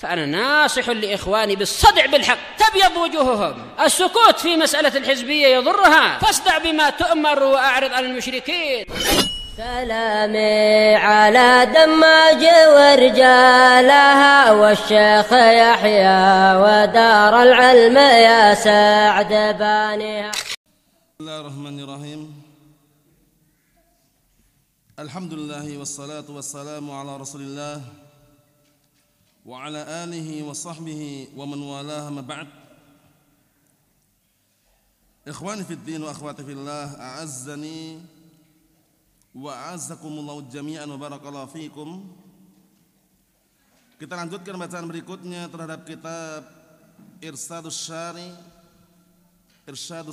فأنا ناصح لإخواني بالصدع بالحق تبيض وجوههم. السكوت في مسألة الحزبية يضرها، فاصدع بما تؤمر وأعرض عن المشركين. سلامي على دماج ورجالها والشيخ يحيى ودار العلم يا سعد بانيها. بسم الله الرحمن الرحيم. الحمد لله والصلاة والسلام على رسول الله وعلى آله وصحبه ومن والاه ما بعد. إخواني في الدين وأخواتي في الله، أعزني wa'azzakumullahu jami'an wa barakallahu fikum. Kita lanjutkan bacaan berikutnya terhadap kitab Irsyadus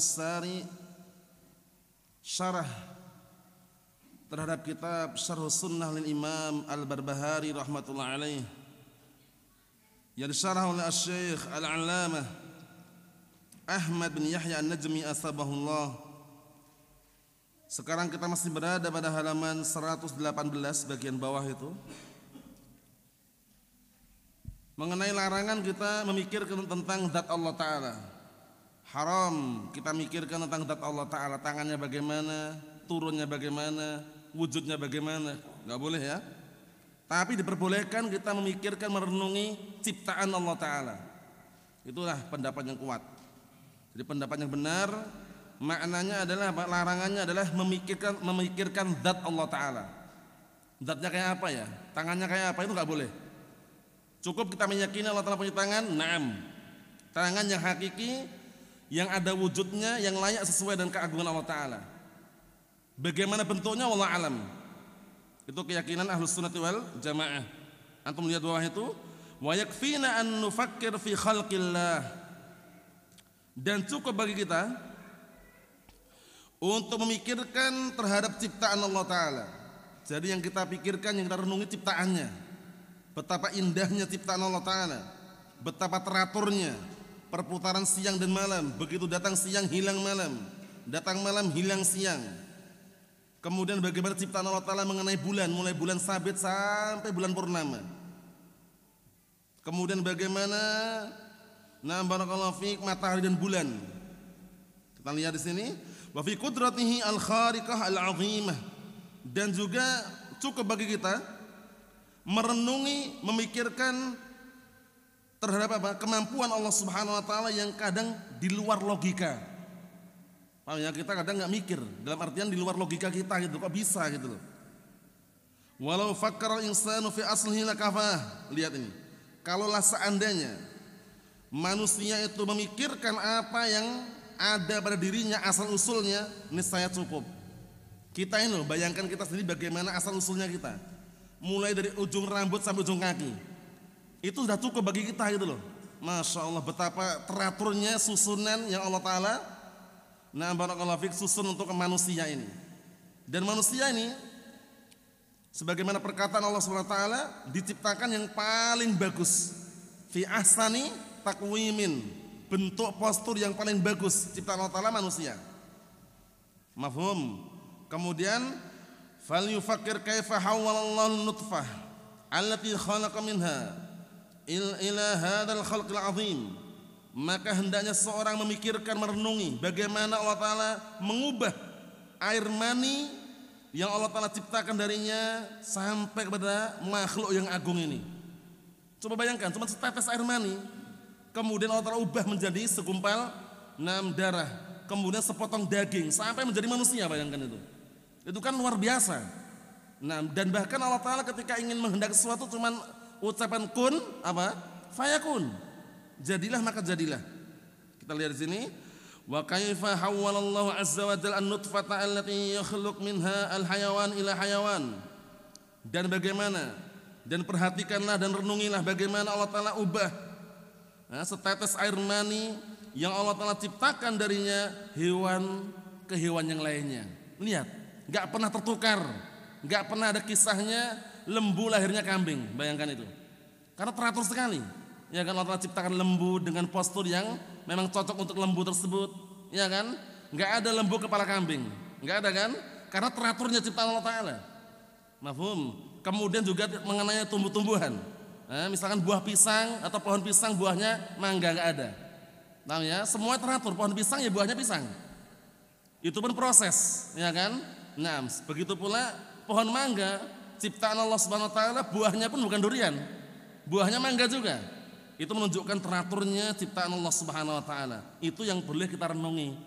Sari syarah terhadap kitab Syarhus Sunnah lil Imam Al-Barbahari rahmatullahi alaih yang disyarah oleh Asy-Syaikh Al-'Allamah Ahmad bin Yahya An-Najmi asbahullah. Sekarang kita masih berada pada halaman 118 bagian bawah itu, mengenai larangan kita memikirkan tentang zat Allah Ta'ala. Haram kita mikirkan tentang zat Allah Ta'ala, tangannya bagaimana, turunnya bagaimana, wujudnya bagaimana, gak boleh ya. Tapi diperbolehkan kita memikirkan, merenungi ciptaan Allah Ta'ala. Itulah pendapat yang kuat. Jadi pendapat yang benar maknanya adalah, larangannya adalah memikirkan zat Allah Ta'ala. Zatnya kayak apa ya, tangannya kayak apa, itu gak boleh. Cukup kita meyakini Allah Ta'ala punya tangan, naam, tangan yang hakiki, yang ada wujudnya, yang layak sesuai dengan keagungan Allah Ta'ala. Bagaimana bentuknya wallahu alam. Itu keyakinan Ahlus Sunnah wal Jamaah. Antum lihat bawah itu, wa yakfina an nufakkir fi khalqillah. Dan cukup bagi kita untuk memikirkan terhadap ciptaan Allah Ta'ala. Jadi yang kita pikirkan, yang kita renungi ciptaannya. Betapa indahnya ciptaan Allah Ta'ala, betapa teraturnya, perputaran siang dan malam. Begitu datang siang hilang malam, datang malam hilang siang. Kemudian bagaimana ciptaan Allah Ta'ala mengenai bulan, mulai bulan sabit sampai bulan purnama. Kemudian bagaimana barakallahu fiik matahari dan bulan. Kita lihat di sini, wa fi qudratihi al-khariqah al-'azimah. Dan juga cukup bagi kita merenungi, memikirkan terhadap apa? Kemampuan Allah Subhanahu wa taala yang kadang di luar logika. Paham ya, kita kadang enggak mikir, dalam artian di luar logika kita gitu, kok bisa gitu loh. Walau fakkara al-insanu fi aslihi lakafah. Lihat ini. Kalaulah seandainya manusia itu memikirkan apa yang ada pada dirinya, asal usulnya, niscaya cukup. Kita ini loh, bayangkan kita sendiri bagaimana asal usulnya kita, mulai dari ujung rambut sampai ujung kaki. Itu sudah cukup bagi kita gitu loh. Masya Allah, betapa teraturnya susunan yang Allah Ta'ala barakallahu fiik susun untuk manusia ini. Dan manusia ini, sebagaimana perkataan Allah SWT, diciptakan yang paling bagus, fi ahsani taqwimin, bentuk postur yang paling bagus ciptaan Allah Ta'ala manusia. Mafhum. Kemudian falyufakkir kaifa hawwalallahu nutfah allati khalaqa minha ila hadzal khalqil azim. Maka hendaknya seorang memikirkan, merenungi bagaimana Allah Ta'ala mengubah air mani yang Allah Ta'ala ciptakan darinya sampai kepada makhluk yang agung ini. Coba bayangkan, cuma setetes air mani, kemudian Allah Ta'ala ubah menjadi segumpal darah, kemudian sepotong daging sampai menjadi manusia. Bayangkan itu kan luar biasa. Dan bahkan Allah Ta'ala ketika ingin menghendaki sesuatu cuman ucapan kun apa? Fayakun. Jadilah maka jadilah. Kita lihat di sini, wa kaifa hawwalallahu azza wa jalla an-nutfata allati yakhluq minha al-hayawan ila hayawan. Dan bagaimana, dan perhatikanlah dan renungilah bagaimana Allah Ta'ala ubah setetes air mani yang Allah Ta'ala ciptakan darinya hewan ke hewan yang lainnya. Lihat, gak pernah tertukar, gak pernah ada kisahnya lembu lahirnya kambing. Bayangkan itu, karena teratur sekali. Ya kan, Allah Ta'ala ciptakan lembu dengan postur yang memang cocok untuk lembu tersebut. Ya kan, gak ada lembu kepala kambing, gak ada kan, karena teraturnya ciptaan Allah Ta'ala. Mafhum. Kemudian juga mengenai tumbuh-tumbuhan. Misalkan buah pisang atau pohon pisang buahnya mangga nggak ada. Nah ya, semua teratur. Pohon pisang ya buahnya pisang. Itu pun proses, ya kan? Nah, begitu pula pohon mangga, ciptaan Allah Subhanahu wa taala, buahnya pun bukan durian. Buahnya mangga juga. Itu menunjukkan teraturnya ciptaan Allah Subhanahu wa taala. Itu yang boleh kita renungi.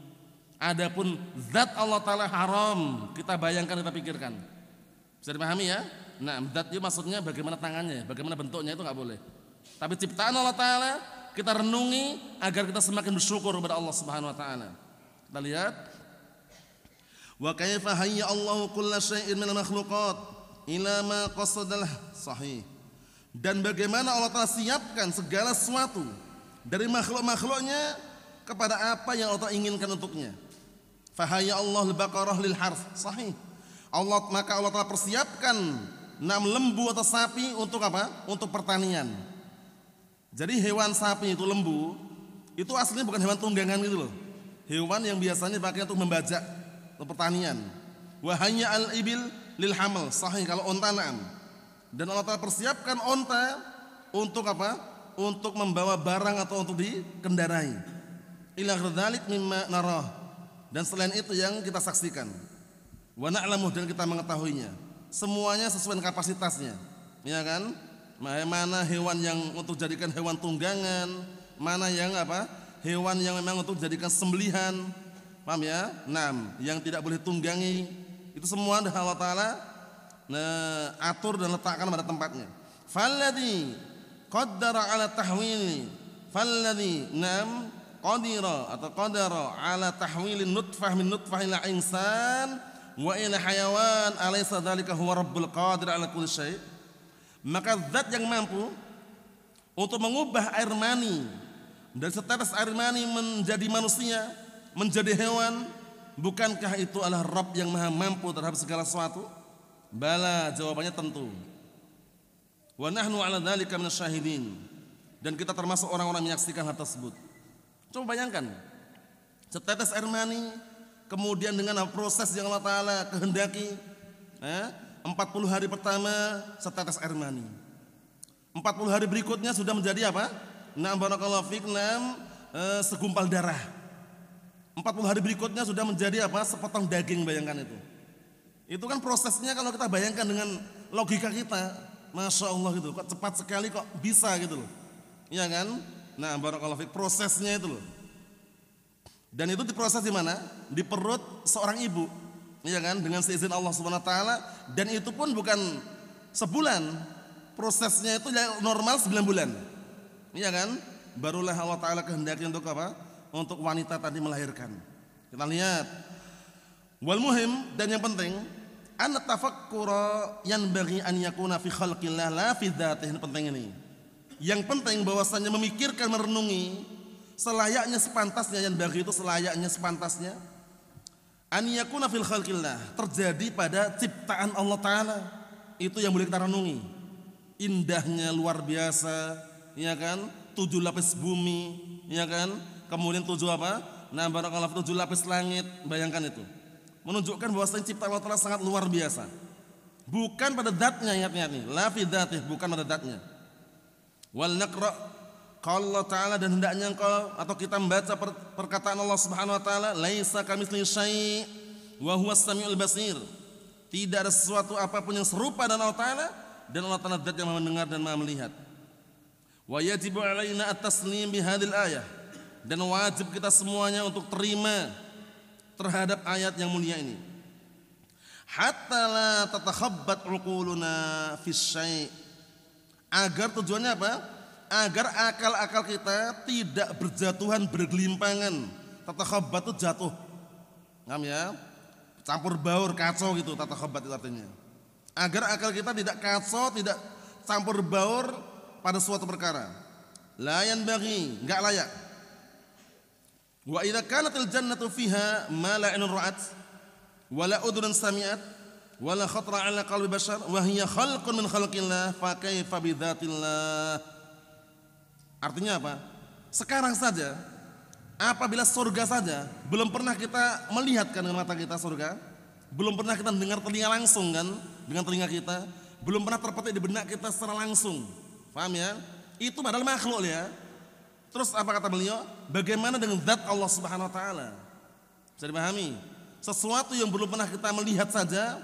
Adapun zat Allah taala haram, kita bayangkan, kita pikirkan. Bisa dipahami ya? Nah, zat itu maksudnya bagaimana tangannya, bagaimana bentuknya, itu enggak boleh. Tapi ciptaan Allah taala kita renungi agar kita semakin bersyukur kepada Allah Subhanahu wa taala. Kita lihat wa kaifa hayya Allahu kulla syai'in minal makhluqat ila ma qasadalah sahih. Dan bagaimana Allah Ta'ala siapkan segala sesuatu dari makhluk-makhluknya kepada apa yang Allah Ta'ala inginkan untuknya. Fahayya Allah al-baqarah lil harth sahih. Maka Allah Ta'ala persiapkan 6 lembu atau sapi untuk apa? Untuk pertanian. Jadi hewan sapi itu, lembu itu aslinya bukan hewan tunggangan gitu loh. Hewan yang biasanya dipakai untuk membajak, untuk pertanian. Wahanya al-ibil lil hamal sahih, kalau onta na'am. Dan Allah Ta'ala persiapkan onta untuk apa? Untuk membawa barang atau untuk dikendarai. Ila dzalik mimma narah. Dan selain itu yang kita saksikan. Wa na'lamu, dan kita mengetahuinya. Semuanya sesuai dengan kapasitasnya. Ya kan? Mana hewan yang untuk jadikan hewan tunggangan, mana yang apa? Hewan yang memang untuk jadikan sembelihan. Paham ya? 6 yang tidak boleh tunggangi. Itu semua Allah Ta'ala atur dan letakkan pada tempatnya. Falladhi qaddara ala tahwili, falladhi qadira atau qadara ala tahwilin nutfah min nutfah ila insan wa ila hayawan, alaysa dzalika huwa rabbul qadir ala kulli syai'. Maka zat yang mampu untuk mengubah air mani dari setetes air mani menjadi manusia, menjadi hewan, bukankah itu adalah Rabb yang maha mampu terhadap segala sesuatu? Bala, jawabannya tentu. Wa nahnu 'ala dzalika minasyahidin, dan kita termasuk orang-orang yang menyaksikan hal tersebut. Coba bayangkan, setetes air mani, kemudian dengan proses yang Allah Ta'ala kehendaki, 40 hari pertama setetes air mani, 40 hari berikutnya sudah menjadi apa? Barakallahu fik, segumpal darah. 40 hari berikutnya sudah menjadi apa? Sepotong daging, bayangkan itu. Itu kan prosesnya kalau kita bayangkan dengan logika kita, Masya Allah gitu, kok cepat sekali, kok bisa gitu loh. Iya kan? Nah, barakallahu fik, prosesnya itu loh. Dan itu diproses di mana? Di perut seorang ibu. Iya kan? Dengan seizin Allah Subhanahu wa taala, dan itu pun bukan sebulan. Prosesnya itu normal 9 bulan. Iya kan? Barulah Allah Ta'ala kehendaki untuk apa? Untuk wanita tadi melahirkan. Kita lihat. Wal muhim, dan yang penting, an tafakkura yanbaghi an yakuna fi khalqillah la fi dzatihi. Penting ini. Yang penting bahwasanya memikirkan, merenungi selayaknya, sepantasnya, yang bagi itu selayaknya, sepantasnya, an yakuna fil khalqillah, terjadi pada ciptaan Allah Ta'ala. Itu yang boleh kita renungi. Indahnya luar biasa, ya kan? 7 lapis bumi, ya kan? Kemudian 7 apa? Barakallahu 7 lapis langit. Bayangkan itu. Menunjukkan bahwasanya ciptaan Allah Ta'ala sangat luar biasa. Bukan pada zatnya, ingat-ingat nih, la fi dzatihi, bukan pada zatnya. Wal naqra qala Allah Ta'ala, dan hendaknya engkau atau kita membaca perkataan Allah Subhanahu wa taala, laisa kamitslihi syai' wa huwas samiul basir. Tidak ada sesuatu apapun yang serupa dengan Allah Ta'ala, dan Allah Ta'ala zat yang Maha mendengar dan Maha melihat. Wa yajibu alaina at-taslim bi hadhil ayah, dan wajib kita semuanya untuk terima terhadap ayat yang mulia ini. Hatta la tatakhabbat uquluna fi syai', agar tujuannya apa? Agar akal-akal kita tidak berjatuhan, bergelimpangan. Tatakhabbat itu jatuh, paham ya? Campur baur, kacau gitu, tatakhabbat itu artinya. Agar akal kita tidak kacau, tidak campur baur pada suatu perkara. La yanbaghi, enggak layak. Wa idza kanatil jannatu fiha ma la 'ainun ra'at wa la udhun sami'at wa la khatara 'ala qalbi bashar wa hiya khalqun min khalqillah fa kaifa bi dzatillah. Artinya apa? Sekarang saja, apabila surga saja belum pernah kita melihatkan dengan mata kita surga, belum pernah kita dengar telinga langsung kan dengan telinga kita, belum pernah terpetik di benak kita secara langsung. Paham ya? Itu padahal makhluk ya. Terus apa kata beliau? Bagaimana dengan zat Allah Subhanahu wa taala? Bisa dipahami? Sesuatu yang belum pernah kita melihat saja,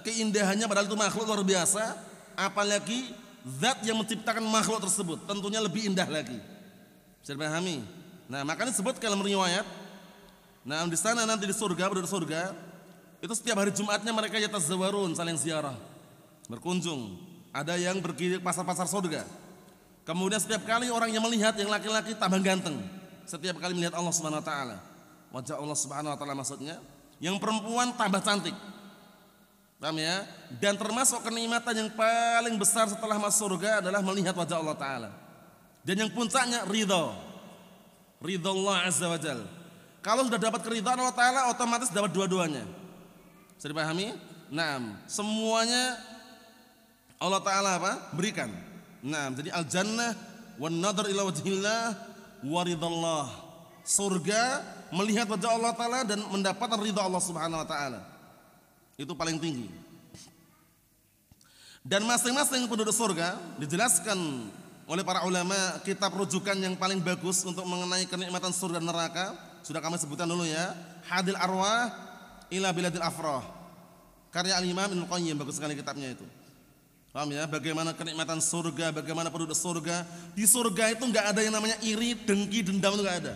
keindahannya padahal itu makhluk luar biasa, apalagi zat yang menciptakan makhluk tersebut tentunya lebih indah lagi. Bisa dipahami? Nah, makanya disebut dalam riwayat, nah di sana nanti di surga, penduduk surga, itu setiap hari Jumatnya mereka yatazawwarun, saling ziarah, berkunjung. Ada yang pergi ke pasar-pasar surga. Kemudian setiap kali orang yang melihat yang laki-laki tambah ganteng. Setiap kali melihat Allah Subhanahu wa taala, wajah Allah Subhanahu wa taala maksudnya, yang perempuan tambah cantik. Paham ya? Dan termasuk kenikmatan yang paling besar setelah masuk surga adalah melihat wajah Allah taala. Dan yang puncaknya ridha Allah Azza wa Jalla. Kalau sudah dapat keridhaan Allah taala, otomatis dapat dua-duanya. Bisa dipahami? Nah, semuanya Allah taala apa? Berikan. Nah, jadi al-jannah wan nadhar ila wajhillah wa ridallah. Surga melihat wajah Allah taala dan mendapatkan ridha Allah Subhanahu wa taala. Itu paling tinggi. Dan masing-masing penduduk surga dijelaskan oleh para ulama kitab rujukan yang paling bagus untuk mengenai kenikmatan surga dan neraka. Sudah kami sebutkan dulu ya, Hadil Arwah ila Biladil Afrah. Karya Al-Imam Ibnu Qayyim, bagus sekali kitabnya itu. Paham ya? Bagaimana kenikmatan surga, bagaimana penduduk surga. Di surga itu enggak ada yang namanya iri, dengki, dendam, itu enggak ada.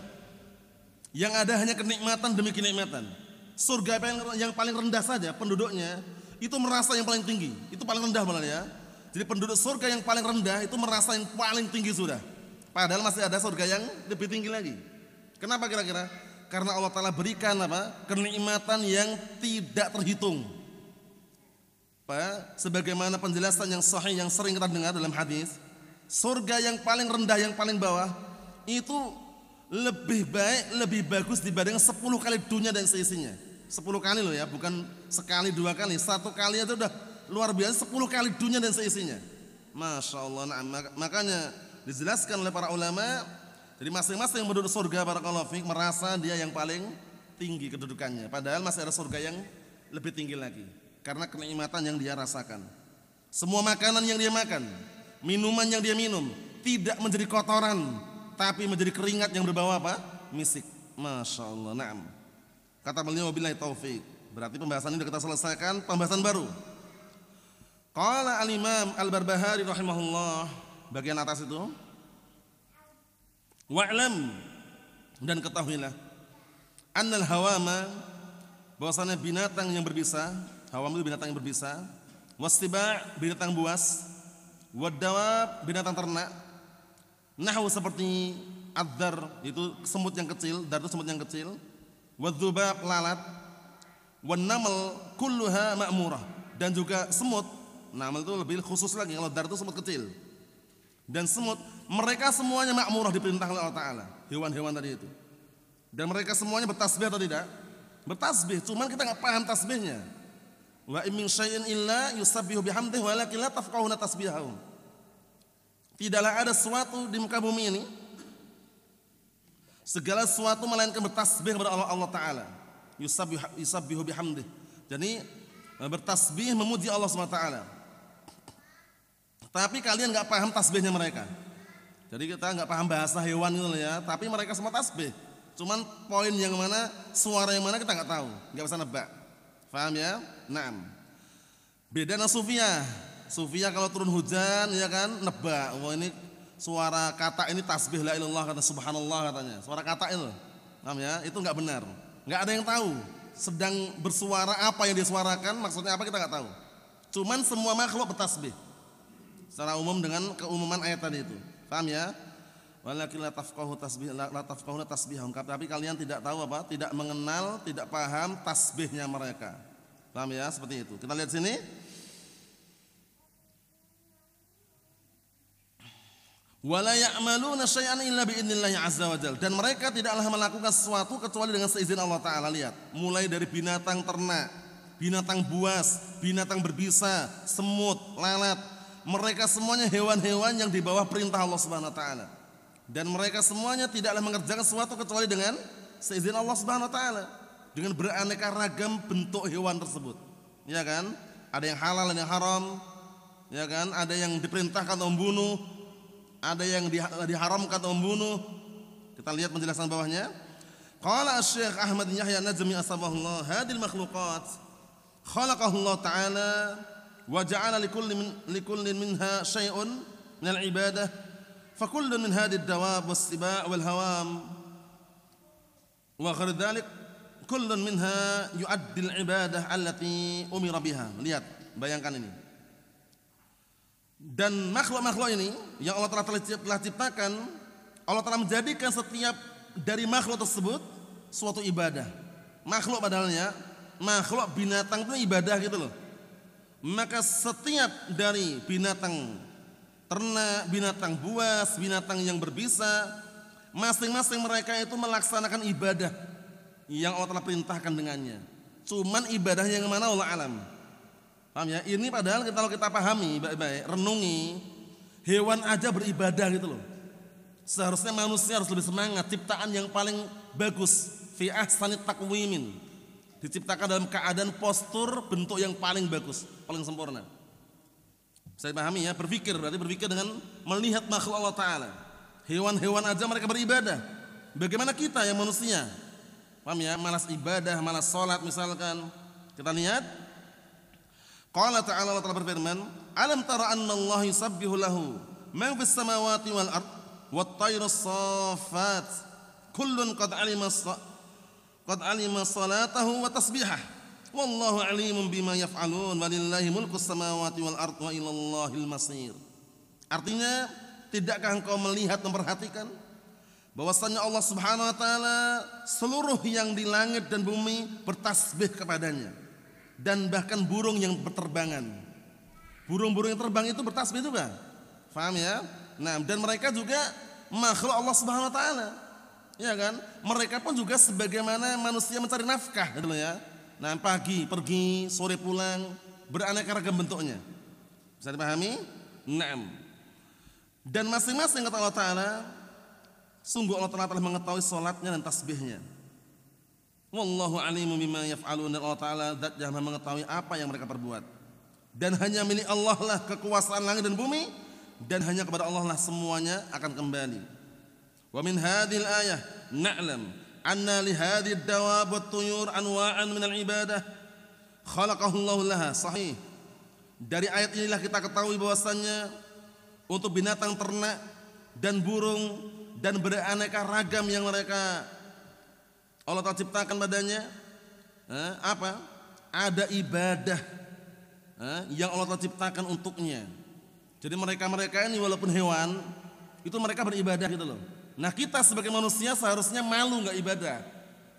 Yang ada hanya kenikmatan demi kenikmatan. Surga yang paling rendah saja penduduknya itu merasa yang paling tinggi. Itu paling rendah malah ya. Jadi penduduk surga yang paling rendah itu merasa yang paling tinggi sudah. Padahal masih ada surga yang lebih tinggi lagi. Kenapa kira-kira? Karena Allah Ta'ala berikan apa? Kenikmatan yang tidak terhitung. Sebagaimana penjelasan yang sahih yang sering kita dengar dalam hadis, surga yang paling rendah, yang paling bawah itu lebih baik, lebih bagus dibanding 10 kali dunia dan seisinya. 10 kali loh ya, bukan sekali, 2 kali, 1 kali aja udah luar biasa, 10 kali dunia dan seisinya. Masya Allah. Nah, makanya dijelaskan oleh para ulama, jadi masing-masing yang penduduk surga barakallahu fiik merasa dia yang paling tinggi kedudukannya, padahal masih ada surga yang lebih tinggi lagi karena kenikmatan yang dia rasakan. Semua makanan yang dia makan, minuman yang dia minum tidak menjadi kotoran, tapi menjadi keringat yang berbau apa? Misik. Masya Allah. Naam. Kata beliau wabillahi taufik. Berarti pembahasan ini sudah kita selesaikan. Pembahasan baru. Qala al-Imam Al-Barbahari rahimahullah, bagian atas itu, wa'lam, dan ketahuilah, annal hawama, bahwasanya binatang yang berbisa, hawam itu binatang yang berbisa, wastiba' binatang buas, wadawab binatang ternak, nahu seperti adzar itu semut yang kecil, dar itu semut yang kecil, wadzubab lalat, wannamal kulluha ma'murah, dan juga semut, namal itu lebih khusus lagi, kalau dar itu semut kecil. Dan semut, mereka semuanya ma'murah, diperintah oleh Allah Ta'ala, hewan-hewan tadi itu. Dan mereka semuanya bertasbih atau tidak? Bertasbih, cuman kita enggak paham tasbihnya. Wa min syai'in illa yusabbihu bihamdihi walakin la tafqahuna tasbihahum. Tidaklah ada sesuatu di muka bumi ini, segala sesuatu melainkan bertasbih kepada Allah Ta'ala. Yusabbihu bihamdihi. Jadi bertasbih memuji Allah SWT. Tapi kalian enggak paham tasbihnya mereka. Jadi kita enggak paham bahasa hewan itu ya, tapi mereka semua tasbih. Cuman poin yang mana, suara yang mana kita enggak tahu, enggak bisa nebak. Paham ya? Naam. Beda dengan sufiyah. Sufiyah kalau turun hujan ya kan nebak. Wah ini suara kata ini tasbih la ilallah, kata subhanallah katanya. Suara kata itu. Paham ya? Itu enggak benar. Enggak ada yang tahu sedang bersuara apa yang disuarakan, maksudnya apa kita enggak tahu. Cuman semua makhluk bertasbih. Secara umum dengan keumuman ayat tadi itu. Paham ya? Walakin la tafqahuna tasbihahum, tapi kalian tidak tahu apa? Tidak mengenal, tidak paham tasbihnya mereka. Paham ya? Seperti itu. Kita lihat sini. Wala ya'maluna syai'an illa bi'idznillah azza wa jalla. Dan mereka tidaklah melakukan sesuatu kecuali dengan seizin Allah Ta'ala. Lihat, mulai dari binatang ternak, binatang buas, binatang berbisa, semut, lalat, mereka semuanya hewan-hewan yang di bawah perintah Allah Subhanahu wa taala. Dan mereka semuanya tidaklah mengerjakan sesuatu kecuali dengan seizin Allah Subhanahu wa taala, dengan beraneka ragam bentuk hewan tersebut. Ya kan? Ada yang halal, ada yang haram. Ya kan? Ada yang diperintahkan untuk membunuh, ada yang diharamkan untuk membunuh. Kita lihat penjelasan bawahnya. Qala Asy-Syaikh Ahmad bin Yahya An-Najmi asbahullah, hadhil makhluqat khalaqahu Allah ta'ala wa ja'ala likullin minha syai'un min al-ibadah. Fa kullun min hadhihi ad-dawab was-siba' wal-hawam wa ghairi dzalik kullun minha yu'addi al-ibadah allati umira biha. Lihat, bayangkan ini. Dan makhluk-makhluk ini yang Allah telah ciptakan, Allah telah menjadikan setiap dari makhluk tersebut suatu ibadah. Makhluk padahalnya, makhluk binatang itu ibadah gitu loh. Maka setiap dari binatang ternak, binatang buas, binatang yang berbisa, masing-masing mereka itu melaksanakan ibadah yang Allah telah perintahkan dengannya. Cuman ibadahnya yang mana Allah alam. Paham ya? Ini padahal kalau kita pahami baik-baik, renungi, hewan aja beribadah gitu loh. Seharusnya manusia harus lebih semangat, ciptaan yang paling bagus, fi ahsani taqwimin. Diciptakan dalam keadaan postur bentuk yang paling bagus, paling sempurna. Saya pahami ya, berpikir berarti berpikir dengan melihat makhluk Allah Ta'ala. Hewan-hewan aja mereka beribadah. Bagaimana kita yang manusia? Paham ya? Malas ibadah, malas sholat misalkan. Kita lihat Qala ta'ala, Allah telah berfirman, alam tara anna Allah yusabbihu lahu man fis samawati wal ard wat tayrus saffat kullun qad alima salatahu wa tasbihah wallahu alimun bima yaf'alun walillahi mulkus samawati wal ard wa ilallahil masir. Artinya, tidakkah engkau melihat dan memperhatikan bahwasanya Allah Subhanahu wa taala seluruh yang di langit dan bumi bertasbih kepadanya. Dan bahkan burung yang berterbangan. Burung-burung yang terbang itu bertasbih juga. Faham ya? Nah, dan mereka juga makhluk Allah Subhanahu wa taala. Ya kan? Mereka pun juga sebagaimana manusia mencari nafkah gitu ya. Nah, pagi pergi, sore pulang, beraneka ragam bentuknya. Bisa dipahami? Naam. Dan masing-masing kata Allah Ta'ala, sungguh Allah Ta'ala telah mengetahui salatnya dan tasbihnya. Wallahu alimun bima yaf'alun, dan Allah Ta'ala zat yang mengetahui apa yang mereka perbuat. Dan hanya milik Allah lah kekuasaan langit dan bumi, dan hanya kepada Allah lah semuanya akan kembali. Wa min hadhil ayah na'lam anna li hadhihi ad-dawab wat tuyur anwa'an min al-ibadah khalaqahu Allah laha. Sahih. Dari ayat inilah kita ketahui bahwasannya untuk binatang ternak dan burung dan beraneka ragam yang mereka Allah telah ciptakan padanya, apa? Ada ibadah yang Allah telah ciptakan untuknya. Jadi mereka ini walaupun hewan, itu mereka beribadah gitu loh. Nah, kita sebagai manusia seharusnya malu nggak ibadah.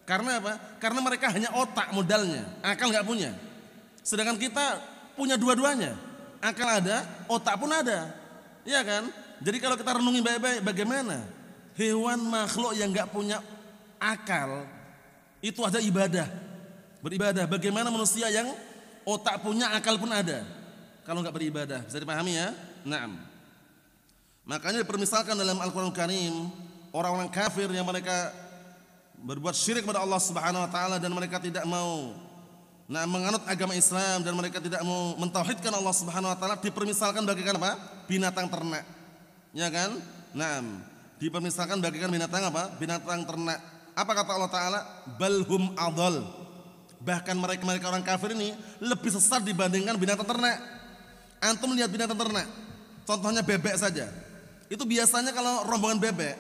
Karena apa? Karena mereka hanya otak modalnya, akal nggak punya. Sedangkan kita punya dua-duanya, akal ada, otak pun ada, iya kan? Jadi kalau kita renungi baik-baik, bagaimana hewan makhluk yang nggak punya akal itu ada ibadah, beribadah. Bagaimana manusia yang otak punya, akal pun ada, kalau nggak beribadah? Bisa dipahami ya? Naam. Makanya dipermisalkan dalam Al-Quran Karim orang-orang kafir yang mereka berbuat syirik kepada Allah Subhanahu Wa Taala dan mereka tidak mau menganut agama Islam dan mereka tidak mau mentauhidkan Allah Subhanahu Wa Taala, dipermisalkan bagaikan apa? Binatang ternak, ya kan? Naam. Dipermisalkan bagaikan binatang apa? Binatang ternak. Apa kata Allah Ta'ala? Balhum adol. Bahkan mereka orang kafir ini lebih sesat dibandingkan binatang ternak. Antum lihat binatang ternak, contohnya bebek saja. Itu biasanya kalau rombongan bebek,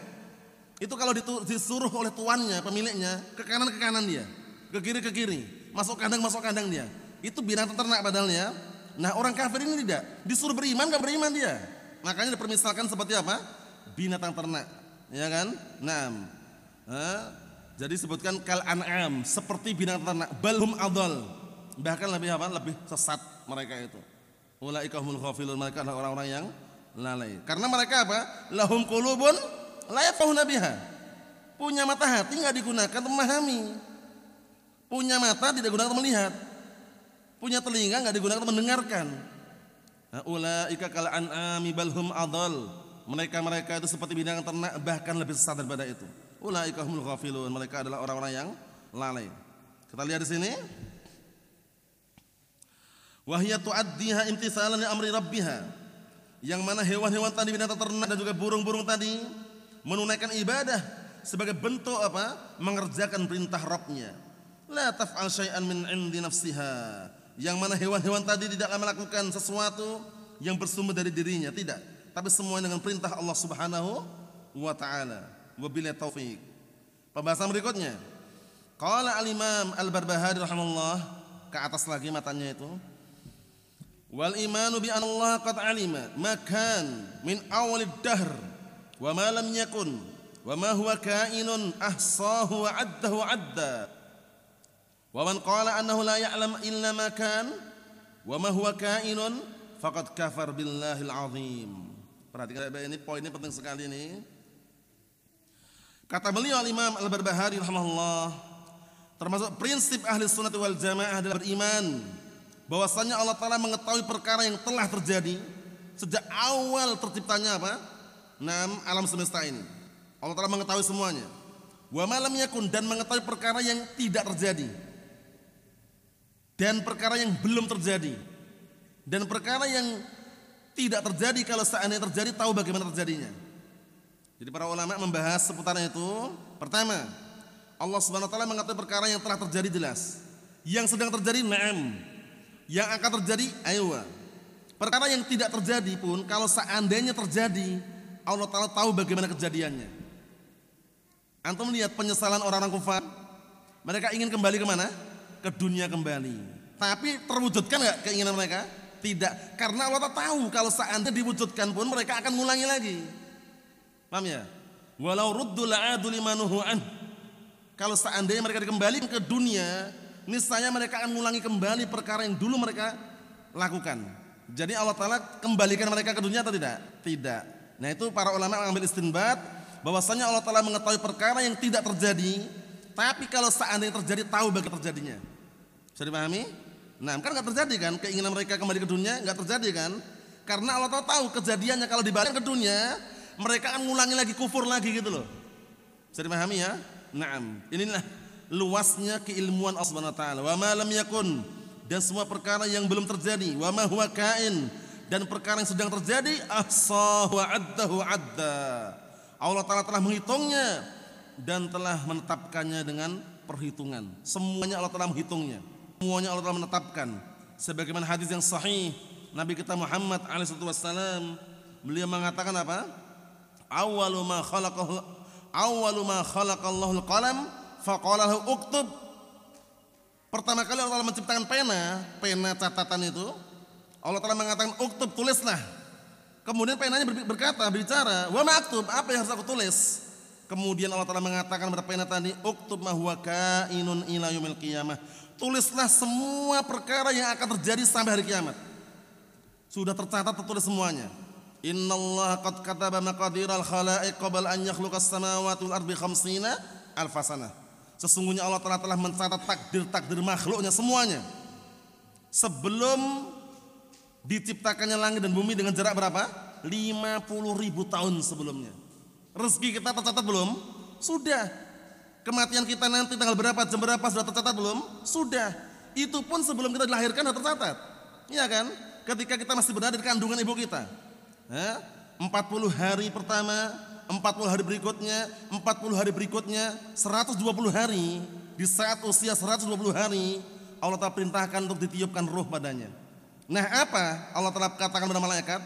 itu kalau disuruh oleh tuannya, pemiliknya, ke kanan dia, ke kiri, masuk kandang dia. Itu binatang ternak padahal ya. Nah, orang kafir ini tidak, disuruh beriman gak beriman dia. Makanya dipermisalkan seperti apa? Binatang ternak, ya kan? Jadi sebutkan kal an'am, seperti binatang ternak, balhum adol, bahkan lebih apa? Lebih sesat mereka itu. Ulaika humul ghafilun, mereka adalah orang-orang yang lalai. Karena mereka apa? Lahum qulubun la yafqahuna biha. Punya mata hati enggak digunakan untuk memahami. Punya mata tidak digunakan untuk melihat. Punya telinga enggak digunakan untuk mendengarkan. Ulaika kal an'ami balhum adol. Mereka itu seperti binatang ternak, bahkan lebih sesat daripada itu. Ulaika humul ghafilun, mereka adalah orang-orang yang lalai. Kita lihat di sini. Wa hiya tu'addiha imtisalan li amri rabbiha. Yang mana hewan-hewan tadi, binatang ternak dan juga burung-burung tadi menunaikan ibadah sebagai bentuk apa? Mengerjakan perintah Rabbnya. La taf'al syai'an min 'indi nafsiha. Yang mana hewan-hewan tadi tidaklah melakukan sesuatu yang bersumber dari dirinya, tidak, tapi semuanya dengan perintah Allah Subhanahu wa taala. Wabillahi taufik. Pembahasan berikutnya. Qala al-Imam Al-Barbahari rahimahullah, ke atas lagi matanya itu. Wal imanu bi anna Allah qad alima ma kan min awalid dahr wa ma lam yakun wa ma huwa kainun ahsahu wa addahu adda. Wa man qala annahu la ya'lam illa ma kan wa ma huwa kainun faqad kafar billahil azim. Perhatikan ini, poin ini penting sekali ini. Kata beliau Al-Imam Al-Barbahari rahimahullah, termasuk prinsip ahli sunnah wal jamaah adalah beriman bahwasanya Allah Ta'ala mengetahui perkara yang telah terjadi sejak awal terciptanya apa? Alam semesta ini. Allah Ta'ala mengetahui semuanya. Wa ma lam yakun, dan mengetahui perkara yang tidak terjadi dan perkara yang belum terjadi. Dan perkara yang tidak terjadi, kalau seandainya terjadi, tahu bagaimana terjadinya. Jadi para ulama membahas seputar itu. Pertama, Allah Subhanahu wa taala mengetahui perkara yang telah terjadi jelas. Yang sedang terjadi, na'am. Yang akan terjadi, aywa. Perkara yang tidak terjadi pun, kalau seandainya terjadi, Allah Ta'ala tahu bagaimana kejadiannya. Antum lihat penyesalan orang-orang kufar. Mereka ingin kembali kemana? Ke dunia kembali. Tapi terwujudkan gak keinginan mereka? Tidak, karena Allah tahu kalau seandainya diwujudkan pun mereka akan mengulangi lagi. Paham ya? Walau ruddu la'adu limanuhu an. Kalau seandainya mereka dikembalikan ke dunia, niscaya mereka akan mengulangi kembali perkara yang dulu mereka lakukan. Jadi Allah Ta'ala kembalikan mereka ke dunia atau tidak? Tidak. Nah itu para ulama mengambil istinbat bahwasanya Allah Ta'ala mengetahui perkara yang tidak terjadi, tapi kalau seandainya terjadi, tahu bagaimana terjadinya. Bisa dipahami? Nah kan gak terjadi kan, keinginan mereka kembali ke dunia gak terjadi kan, karena Allah tahu kejadiannya kalau dibalik ke dunia mereka akan ngulangi lagi, kufur lagi gitu loh. Bisa dipahami ya? Naam, inilah luasnya keilmuan Allah Subhanahu wa taala. Wa ma lam yakun, dan semua perkara yang belum terjadi. Wa ma huwa kain, dan perkara yang sedang terjadi. Ahsahu wa addahu adda. Allah Ta'ala telah menghitungnya dan telah menetapkannya dengan perhitungan. Semuanya Allah Ta'ala menghitungnya. Semuanya Allah Ta'ala menetapkan. Sebagaimana hadis yang sahih Nabi kita Muhammad SAW, beliau mengatakan apa? Awwalu ma khalaqallahu al-qalam faqala lahu uktub. Pertama kali Allah Ta'ala menciptakan pena catatan itu, Allah Ta'ala mengatakan uktub, tulislah. Kemudian penanya bicara, wa ma aktub, apa yang harus aku tulis? Kemudian Allah Ta'ala mengatakan pada pena tadi, uktub ma huwa kainun ila yaumil qiyamah. Tulislah semua perkara yang akan terjadi sampai hari kiamat. Sudah tercatat, tertulis semuanya. Innallaha qad kataba maqadiral khalaiq qabla an yakhluqas samawati wal ardi 50 alf sanah. Sesungguhnya Allah Ta'ala telah mencatat takdir makhluknya semuanya sebelum diciptakannya langit dan bumi dengan jarak berapa? 50.000 tahun sebelumnya. Rezeki kita tercatat belum? Sudah. Kematian kita nanti tanggal berapa, jam berapa, sudah tercatat belum? Sudah. Itu pun sebelum kita dilahirkan sudah tercatat. Iya kan? Ketika kita masih berada di kandungan ibu kita, 40 hari pertama, 40 hari berikutnya, 40 hari berikutnya, 120 hari. Di saat usia 120 hari, Allah Ta'ala perintahkan untuk ditiupkan ruh padanya. Nah apa Allah Ta'ala katakan kepada malaikat?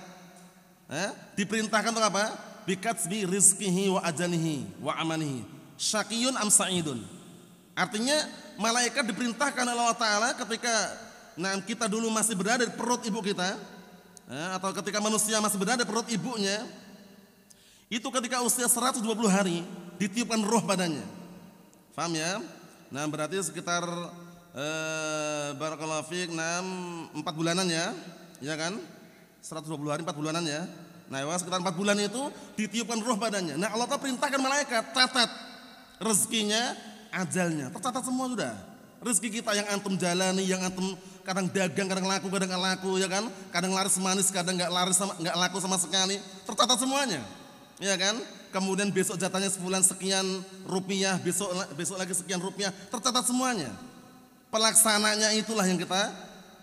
Diperintahkan untuk apa? Bikatsbi rizqihi wa ajalihi wa amanihi syaqiyun am sa'idun. Artinya malaikat diperintahkan oleh Allah Ta'ala ketika kita dulu masih berada di perut ibu kita, atau ketika manusia masih berada di perut ibunya, itu ketika usia 120 hari ditiupkan roh padanya. Faham ya? Nah berarti sekitar barakallahu fiik 4 bulanan ya, ya kan? 120 hari 4 bulanan ya. Nah sekitar 4 bulan itu ditiupkan roh padanya. Nah Allah Ta'ala perintahkan malaikat, catat rezekinya, ajalnya, tercatat semua sudah. Rezeki kita yang antum jalani, yang antum kadang dagang, kadang laku, kadang nggak laku, ya kan? Kadang laris manis, kadang nggak laku sama sekali, tercatat semuanya, ya kan? Kemudian besok jatahnya sebulan sekian rupiah, besok lagi sekian rupiah, tercatat semuanya. Pelaksananya itulah yang kita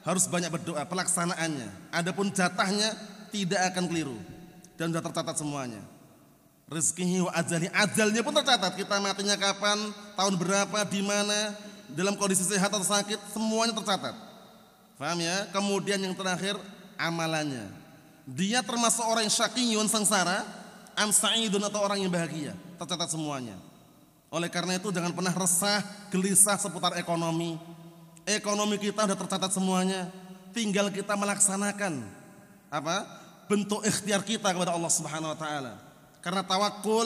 harus banyak berdoa pelaksanaannya. Adapun jatahnya tidak akan keliru dan sudah tercatat semuanya. Rizkihi wa ajali, ajalnya pun tercatat. Kita matinya kapan, tahun berapa, di mana, dalam kondisi sehat atau sakit, semuanya tercatat. Paham ya? Kemudian yang terakhir amalannya. Dia termasuk orang yang syaqiyun sengsara, am sa'idun atau orang yang bahagia, tercatat semuanya. Oleh karena itu jangan pernah resah, gelisah seputar ekonomi. Ekonomi kita sudah tercatat semuanya. Tinggal kita melaksanakan bentuk ikhtiar kita kepada Allah Subhanahu wa taala. Karena tawakul,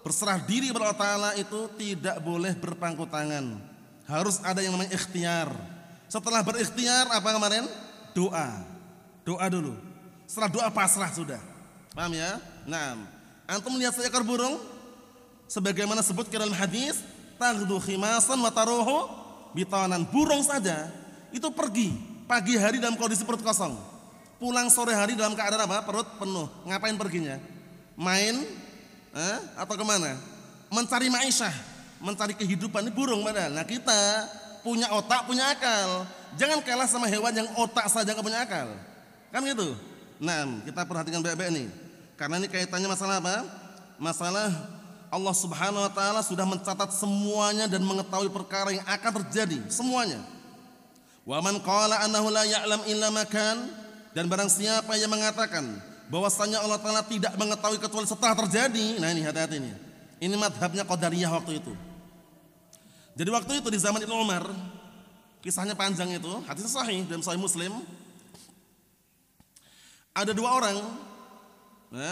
berserah diri kepada Allah taala itu tidak boleh berpangku tangan. Harus ada yang namanya ikhtiar. Setelah berikhtiar apa kemarin? Doa. Doa dulu. Setelah doa pasrah sudah. Paham ya? Nah, antum melihat seekor burung sebagaimana sebut dalam hadis, taghdu khimasan wa taruhu bitanan. Burung saja itu pergi pagi hari dalam kondisi perut kosong, pulang sore hari dalam keadaan perut penuh. Ngapain perginya? Main atau kemana? Mencari ma'isyah, mencari kehidupan. Ini burung padahal. Nah kita punya otak, punya akal. Jangan kalah sama hewan yang otak saja nggak punya akal. Kan gitu. Nah kita perhatikan baik-baik nih. Karena ini kaitannya masalah apa? Masalah Allah Subhanahu wa taala sudah mencatat semuanya dan mengetahui perkara yang akan terjadi semuanya. Wa man qala annahu la ya'lam illa ma kan, dan barang siapa yang mengatakan bahwasanya Allah taala tidak mengetahui kecuali setelah terjadi. Nah ini hati-hati nih. Ini madhabnya Qadariyah waktu itu. Jadi waktu itu di zaman Ibnu Umar, kisahnya panjang itu, hadis sahih dalam Sahih Muslim. Ada dua orang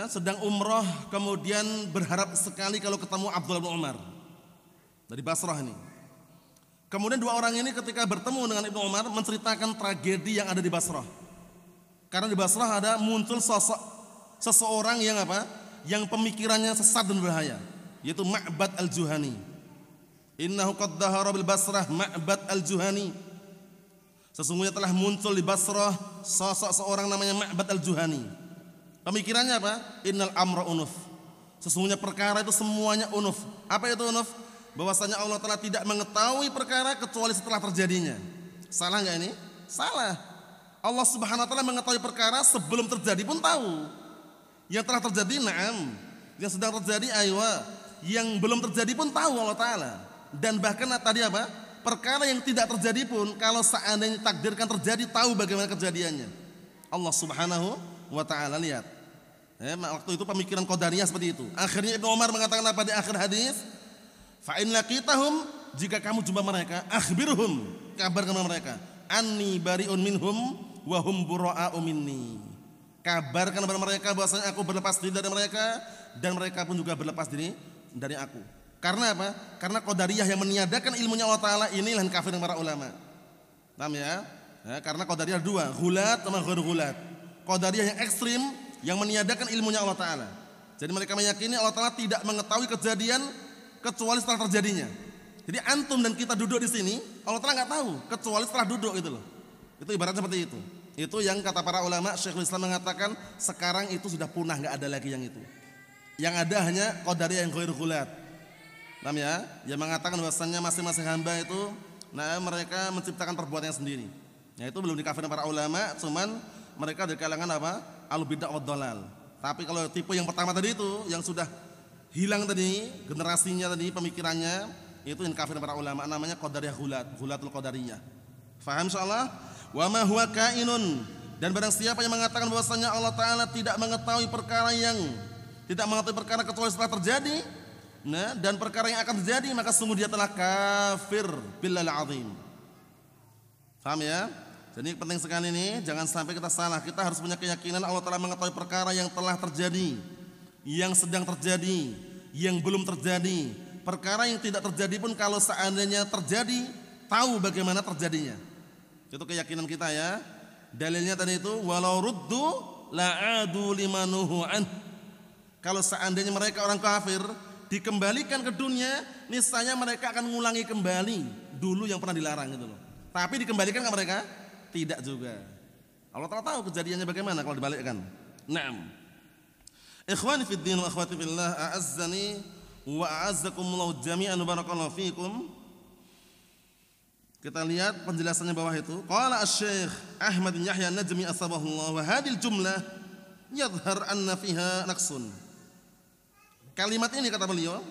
sedang umroh, kemudian berharap sekali kalau ketemu Abdullah bin Umar dari Basrah ini. Kemudian dua orang ini ketika bertemu dengan Ibnu Umar menceritakan tragedi yang ada di Basrah. Karena di Basrah ada muncul sosok seseorang yang yang pemikirannya sesat dan berbahaya, yaitu Ma'bad al-Juhani. Innahu qad dhahara bil Basrah Ma'bad al-Juhani. Sesungguhnya telah muncul di Basrah sosok seorang namanya Ma'bad al-Juhani. Pemikirannya apa? Innal amra unuf. Sesungguhnya perkara itu semuanya unuf. Apa itu unuf? Bahwasanya Allah Ta'ala tidak mengetahui perkara kecuali setelah terjadinya. Salah enggak ini? Salah. Allah Subhanahu wa taala mengetahui perkara sebelum terjadi pun tahu. Yang telah terjadi na'am, yang sedang terjadi aywa, yang belum terjadi pun tahu Allah Ta'ala. Dan bahkan tadi perkara yang tidak terjadi pun kalau seandainya takdirkan terjadi, tahu bagaimana kejadiannya. Allah Subhanahu wa taala. Lihat. Waktu itu pemikiran Qadariyah seperti itu. Akhirnya Ibnu Umar mengatakan apa di akhir hadis? Fa in laqitahum, jika kamu jumpa mereka, akhbirhum, kabarkan mereka, anni bariun minhum wa hum bura'u minni. Kabarkan kepada mereka bahwasanya aku berlepas diri dari mereka dan mereka pun juga berlepas diri dari aku. Karena apa? Karena Qadariyah yang meniadakan ilmunya Allah Ta'ala inilah kafir para ulama. Paham ya? Karena Qadariyah dua, ghulat sama ghair ghulat. Qadariyah yang ekstrim yang meniadakan ilmunya Allah Ta'ala. Jadi mereka meyakini Allah Ta'ala tidak mengetahui kejadian kecuali setelah terjadinya. Jadi antum dan kita duduk di sini, Allah Ta'ala nggak tahu kecuali setelah duduk itu loh. Itu ibarat seperti itu. Itu yang kata para ulama, Syekhul Islam mengatakan sekarang itu sudah punah, nggak ada lagi yang itu. Yang ada hanya Qadariyah yang ghair ghulat. Paham ya? Yang mengatakan bahwasannya masing-masing hamba itu mereka menciptakan perbuatannya sendiri. Ya itu belum dikafirkan para ulama, cuman mereka dari kalangan al-bid'ah wad dhalal. Tapi kalau tipe yang pertama tadi itu yang sudah hilang tadi generasinya tadi pemikirannya, itu yang kafir para ulama, namanya Qadariyah ghulatul Qadariyah. Faham insyaallah? Wa ma huwa kainun, dan barang siapa yang mengatakan bahwasanya Allah Ta'ala tidak mengetahui perkara kecuali setelah terjadi, dan perkara yang akan terjadi, maka sungguh dia telah kafir billahil azim. Paham ya? Jadi penting sekali ini, jangan sampai kita salah. Kita harus punya keyakinan Allah Ta'ala mengetahui perkara yang telah terjadi, yang sedang terjadi, yang belum terjadi. Perkara yang tidak terjadi pun kalau seandainya terjadi, tahu bagaimana terjadinya. Itu keyakinan kita ya. Dalilnya tadi itu walau ruddu la'adu limanuhu an. Kalau seandainya mereka orang kafir dikembalikan ke dunia, niscaya mereka akan mengulangi kembali dulu yang pernah dilarang gitu loh. Tapi dikembalikan ke mereka? Tidak juga. Allah Ta'ala tahu kejadiannya bagaimana kalau dibalikkan. Naam. Ikhwani fid din wa akhwati fillah, a'azzani wa a'azzakumullahu jami'an, barakallahu fiikum. Kita lihat penjelasannya bawah itu. Qala Asy-Syaikh Ahmad bin Yahya An-Najmi asbahullah wa hadhil jumlah yadhhar anna fiha naqsun. Kalimat ini kata beliau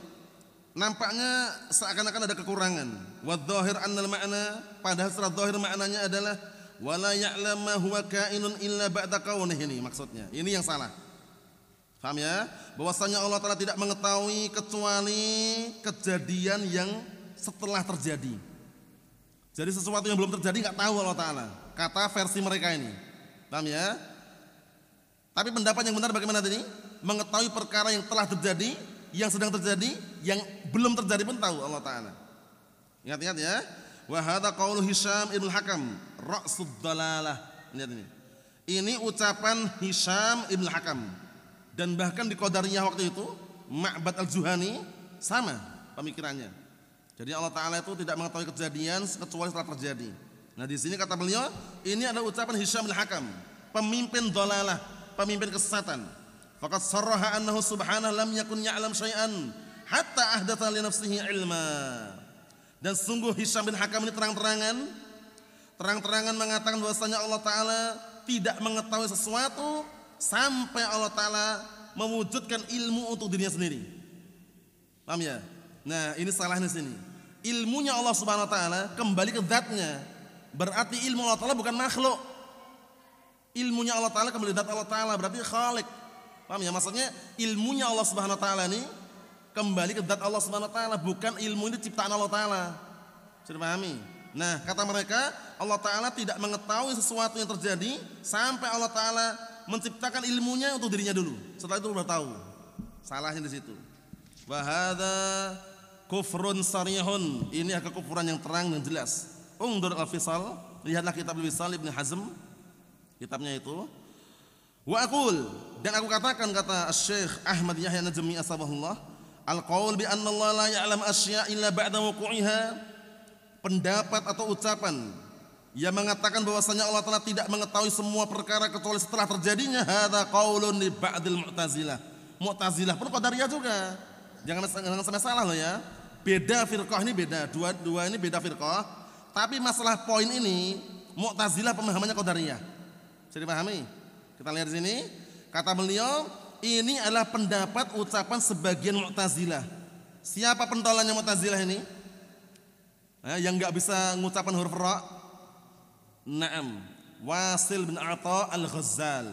nampaknya seakan-akan ada kekurangan. Wa dhahir annal ma'na, padahal secara zahir maknanya adalah wala ya'lam ma huwa kainun illa ba'da kaunihi. Ini maksudnya. Ini yang salah. Paham ya? Bahwasanya Allah Ta'ala tidak mengetahui kecuali kejadian yang setelah terjadi. Jadi sesuatu yang belum terjadi enggak tahu Allah Ta'ala. Kata versi mereka ini. Paham ya? Tapi pendapat yang benar bagaimana tadi? Mengetahui perkara yang telah terjadi, yang sedang terjadi, yang belum terjadi pun tahu Allah Ta'ala. Ingat-ingat ya. Wa hadza qaulu Hisham ibn Hakam ra'sud dalalah. Lihat ini. Ini ucapan Hisham ibn Hakam. Dan bahkan di Qadariyah waktu itu Ma'bad al-Juhani sama pemikirannya. Jadi Allah Ta'ala itu tidak mengetahui kejadian kecuali setelah terjadi. Nah di sini kata beliau, ini adalah ucapan Hisham bin Hakam, pemimpin dalalah, pemimpin kesesatan. Faqad sarraha annahu subhanahu lam yakun ya'lam syai'an hatta ahdatha li nafsihi ilma. Dan sungguh Hisham bin Hakam ini terang-terangan mengatakan bahwasanya Allah Ta'ala tidak mengetahui sesuatu sampai Allah Ta'ala mewujudkan ilmu untuk dirinya sendiri. Paham ya? Nah ini salahnya sini. Ilmunya Allah Subhanahu Wa Ta'ala kembali ke zatnya. Berarti ilmu Allah Ta'ala bukan makhluk. Ilmunya Allah Ta'ala kembali ke zat Allah Ta'ala, berarti khalik. Paham ya? Maksudnya ilmunya Allah Subhanahu Wa Ta'ala ini kembali ke zat Allah Subhanahu Wa Ta'ala, bukan ilmu ini ciptaan Allah Ta'ala. Sudah pahami? Nah kata mereka Allah Ta'ala tidak mengetahui sesuatu yang terjadi sampai Allah Ta'ala menciptakan ilmunya untuk dirinya dulu. Setelah itu sudah tahu. Salahnya di situ. Wa hadza kufrun sarihun. Ini adalah kekufuran yang terang dan jelas. Ungdur al-Fisal, lihatlah kitab al-Fisal Ibnu Hazm, kitabnya itu. Wa aqul, dan aku katakan kata Syekh Ahmad Yahya An-Najmi asbahullah, al-qaul bi anna Allah la ya'lam asya' illa ba'da wuqu'iha. Pendapat atau ucapan yang mengatakan bahwasanya Allah Ta'ala tidak mengetahui semua perkara kecuali setelah terjadinya, hadza qaulun li ba'dil Mu'tazilah. Mu'tazilah pun Qadariyah juga. Jangan sampai salah loh ya. Beda firqah ini beda, dua ini beda firqah. Tapi masalah poin ini Mu'tazilah pemahamannya Qadariyah. Bisa dipahami? Kita lihat di sini. Kata beliau, ini adalah pendapat ucapan sebagian Mu'tazilah. Siapa pentolannya Mu'tazilah ini? Yang enggak bisa mengucapkan huruf ra? Naam, Wasil bin Atha al-Ghazzal.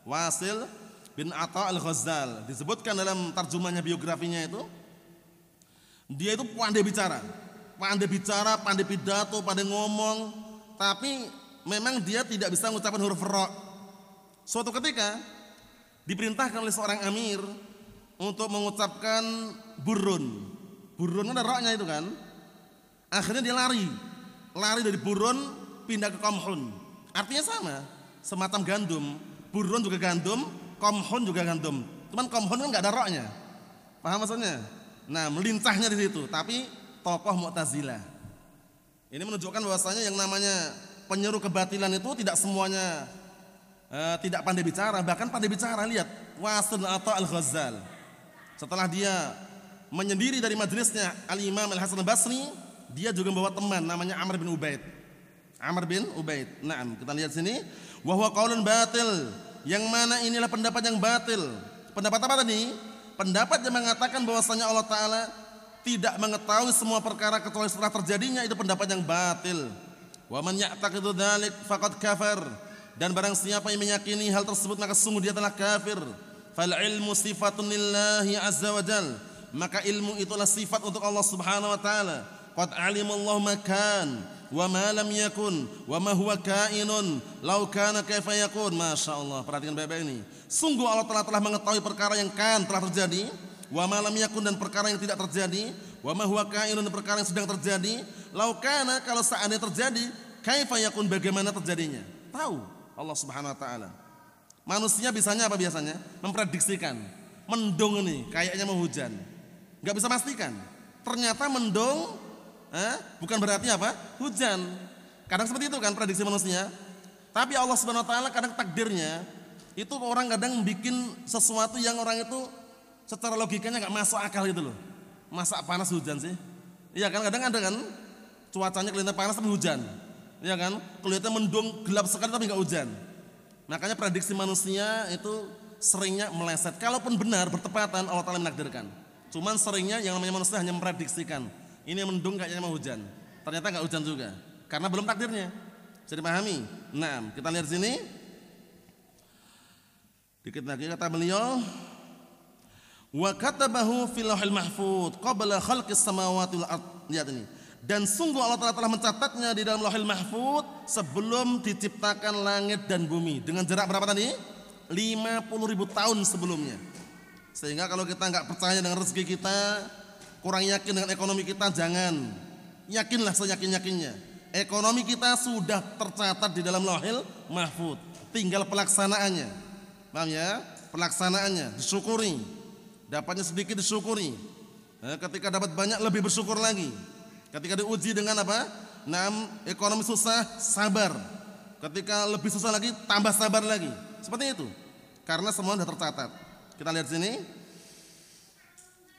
Wasil bin Atha al-Ghazzal disebutkan dalam tarjumannya, biografinya itu, dia itu pandai bicara, pandai pidato, pandai ngomong, tapi memang dia tidak bisa mengucapkan huruf ra. Suatu ketika diperintahkan oleh seorang amir untuk mengucapkan burun. Burun ada ra-nya itu kan. Akhirnya dia lari dari burun pindah ke komhun. Artinya sama, semacam gandum. Burun juga gandum, komhun juga gandum. Cuman komhun kan enggak ada ra-nya. Paham maksudnya? Nah, melincahnya di situ. Tapi tokoh Mu'tazilah. Ini menunjukkan bahwasanya yang namanya penyeru kebatilan itu tidak semuanya tidak pandai bicara, bahkan pandai bicara. Lihat, Wasil atau al-Ghazzal. Setelah dia menyendiri dari majelisnya Al-Imam Al-Hasan Al-Basri, dia juga membawa teman namanya Amr bin Ubaid. Naam, kita lihat sini. Wa huwa qaulun batil. Yang mana inilah pendapat yang batil. Pendapat apa tadi? Pendapat yang mengatakan bahwasanya Allah Ta'ala tidak mengetahui semua perkara kecuali setelah terjadinya, itu pendapat yang batil. Wa man ya'taqidu dzalik faqad kafar. Dan barang siapa yang meyakini hal tersebut maka sungguh dia telah kafir. Fal ilmu sifatun lillahi azza wa jal. Maka ilmu itulah sifat untuk Allah Subhanahu wa taala. Qad alimallahu ma kan wa ma lam yakun wa ma huwa kainun law kana kaifa yakun. Masyaallah, perhatikan baik-baik ini. Sungguh Allah telah mengetahui perkara yang kan telah terjadi, wa ma lam yakun dan perkara yang tidak terjadi, wa ma huwa kainun dan perkara yang sedang terjadi. Law kana, kalau seandainya terjadi, kaifa yakun, bagaimana terjadinya. Tahu Allah Subhanahu wa taala. Manusia bisanya apa biasanya? Memprediksikan. Mendung ini kayaknya mau hujan. Enggak bisa pastikan. Ternyata mendung bukan berarti apa? Hujan. Kadang seperti itu kan prediksi manusia. Tapi Allah Subhanahu wa taala kadang takdirnya itu orang kadang bikin sesuatu yang orang itu secara logikanya enggak masuk akal gitu loh. Masa panas hujan sih? Iya kan, kadang ada kan? cuacanya kelihatan panas tapi hujan. Ya kan? Kelihatan mendung gelap sekali tapi enggak hujan. Makanya prediksi manusia itu seringnya meleset. Kalaupun benar bertepatan, Allah Ta'ala menakdirkan. Cuman seringnya yang namanya manusia hanya memprediksikan. Ini mendung kayaknya mau hujan. Ternyata enggak hujan juga. Karena belum takdirnya. Bisa dipahami? Nah, kita lihat sini. Dikit lagi kata beliau, wa katabahu fil lauhil mahfuz qabla khalqis samawati wal ard. Lihat ini. Dan sungguh Allah Ta'ala telah mencatatnya di dalam lauhil mahfuz sebelum diciptakan langit dan bumi. Dengan jarak berapa tadi? 50.000 tahun sebelumnya. Sehingga kalau kita enggak percaya dengan rezeki kita, kurang yakin dengan ekonomi kita, jangan. Yakinlah seyakin-yakinnya. Ekonomi kita sudah tercatat di dalam lauhil mahfuz. Tinggal pelaksanaannya. Paham ya? Pelaksanaannya disyukuri. Dapatnya sedikit disyukuri. Ketika dapat banyak lebih bersyukur lagi. Ketika diuji dengan apa? Ekonomi susah, sabar. Ketika lebih susah lagi, tambah sabar lagi. Seperti itu. Karena semua sudah tercatat. Kita lihat sini.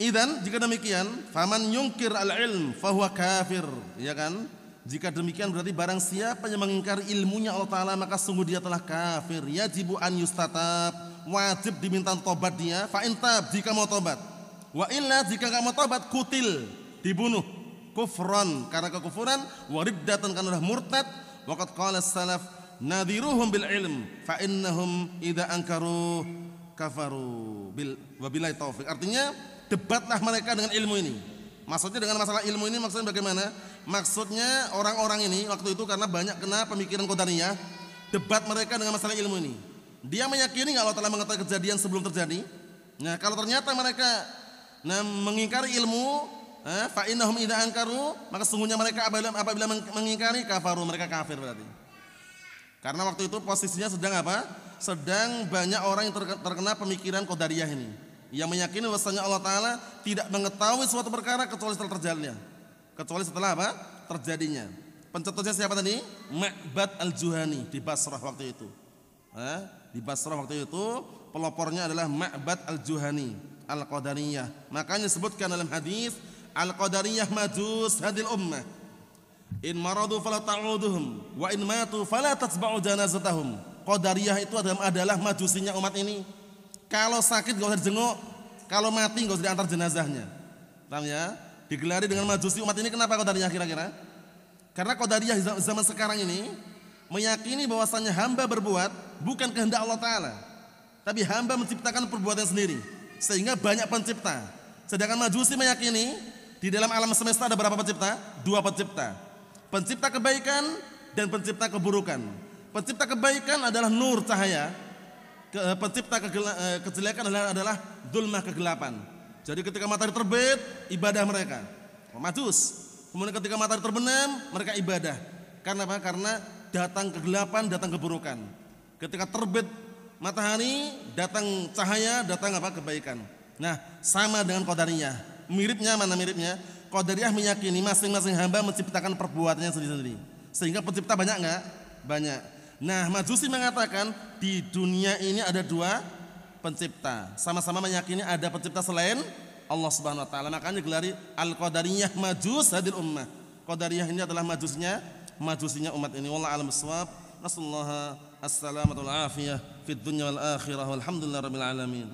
Idzan, jika demikian, faman yunkir al-ilm fahuwa kafir, ya kan? Jika demikian berarti barang siapa yang mengingkari ilmunya Allah Ta'ala, maka sungguh dia telah kafir. Yajibu an yustatab, wajib diminta tobat dia. Fa in tab, jika mau tobat. Wa illa, jika enggak mau tobat, kutil, dibunuh. Kufran, karena kekufuran. Wa riddatan, karena sudah murtad. Waqad qala salaf nadhiruhum bil ilm fa innahum idza ankaru kafaru bil wabillahi taufik. Artinya debatlah mereka dengan ilmu ini. Maksudnya dengan masalah ilmu ini maksudnya bagaimana? Maksudnya orang-orang ini waktu itu karena banyak kena pemikiran qadariyah, debat mereka dengan masalah ilmu ini. Dia meyakini enggak Allah Ta'ala mengetahui kejadian sebelum terjadi? Nah, kalau ternyata mereka mengingkari ilmu, fa innahum idza ankaru, maka sesungguhnya mereka apabila mengingkari kafaru, mereka kafir berarti. Karena waktu itu posisinya sedang apa? Sedang banyak orang yang terkena pemikiran qadariyah ini, yang meyakini bahwasanya Allah Ta'ala tidak mengetahui suatu perkara kecuali setelah terjadinya. Kecuali setelah apa? Terjadinya. Pencetusnya siapa tadi? Ma'bad al-Juhani di Basrah waktu itu. Di Basrah waktu itu pelopornya adalah Ma'bad al-Juhani al-Qadariyah. Makanya disebutkan dalam hadis, al-Qadariyah majus hadil ummah. In maradu fala ta'uduhum wa in matu fala tatba'u janazatahum. Qadariyah itu adalah majusinya umat ini. Kalau sakit enggak usah dijenguk, kalau mati enggak usah diantar jenazahnya. Paham ya? Digelari dengan majusi umat ini. Kenapa Qadariyah kira-kira? Karena Qadariyah zaman sekarang ini meyakini bahwasanya hamba berbuat bukan kehendak Allah Ta'ala, tapi hamba menciptakan perbuatan sendiri, sehingga banyak pencipta. Sedangkan majusi meyakini di dalam alam semesta ada berapa pencipta? 2 pencipta. Pencipta kebaikan dan pencipta keburukan. Pencipta kebaikan adalah nur cahaya. Pencipta kejelekan adalah zulmah kegelapan. Jadi ketika matahari terbit, ibadah mereka majus. Kemudian ketika matahari terbenam, mereka ibadah. Karena apa? Karena datang kegelapan, datang keburukan. Ketika terbit matahari, datang cahaya, datang apa? Kebaikan. Nah, sama dengan Qadariyah. Miripnya mana miripnya? Qadariyah meyakini masing-masing hamba menciptakan perbuatannya sendiri-sendiri. Sehingga pencipta banyak enggak? Banyak. Nah, Majusi mengatakan di dunia ini ada 2 pencipta. Sama-sama meyakini ada pencipta selain Allah Subhanahu wa taala. Makanya digelari Al-Qadariyah majus hadil ummah. Qadariyah ini adalah majusinya umat ini. Wallahu a'lam bissawab. Nasallahu as-salamata wal afiyah fid dunya wal akhirah. Walhamdulillahirabbil alamin.